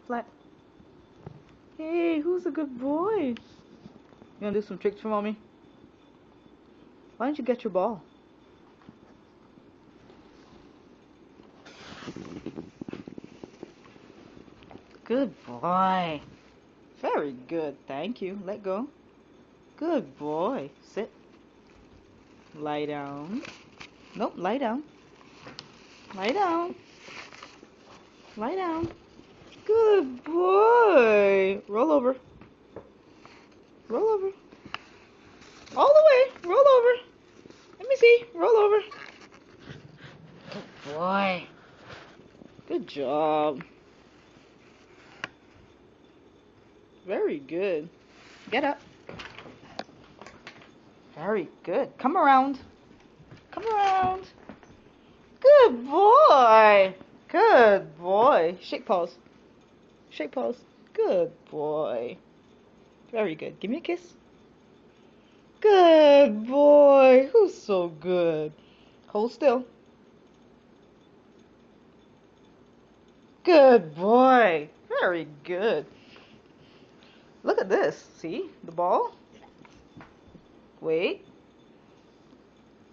Flat. Hey, who's a good boy? You wanna do some tricks for mommy? Why don't you get your ball? Good boy. Very good. Thank you. Let go. Good boy. Sit. Lie down. Nope, lie down. Lie down. Lie down. Good boy. Roll over. Roll over. All the way. Roll over. Let me see. Roll over. Good boy. Good job. Very good. Get up. Very good. Come around. Come around. Good boy. Good boy. Shake paws. Shake paws. Good boy. Very good. Give me a kiss. Good boy. Who's so good? Hold still. Good boy. Very good. Look at this. See the ball? Wait.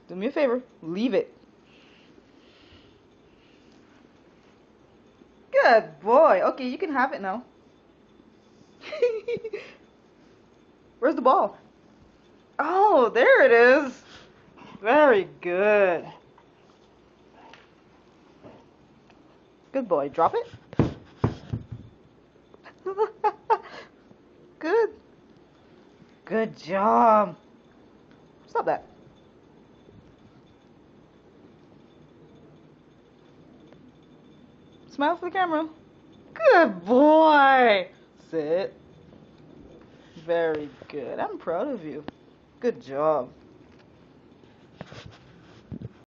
Do me a favor. Leave it. Good boy. Okay, you can have it now. Where's the ball? Oh, there it is. Very good. Good boy. Drop it. Good. Good job. Stop that. Smile for the camera. Good boy. Sit. Very good. I'm proud of you. Good job.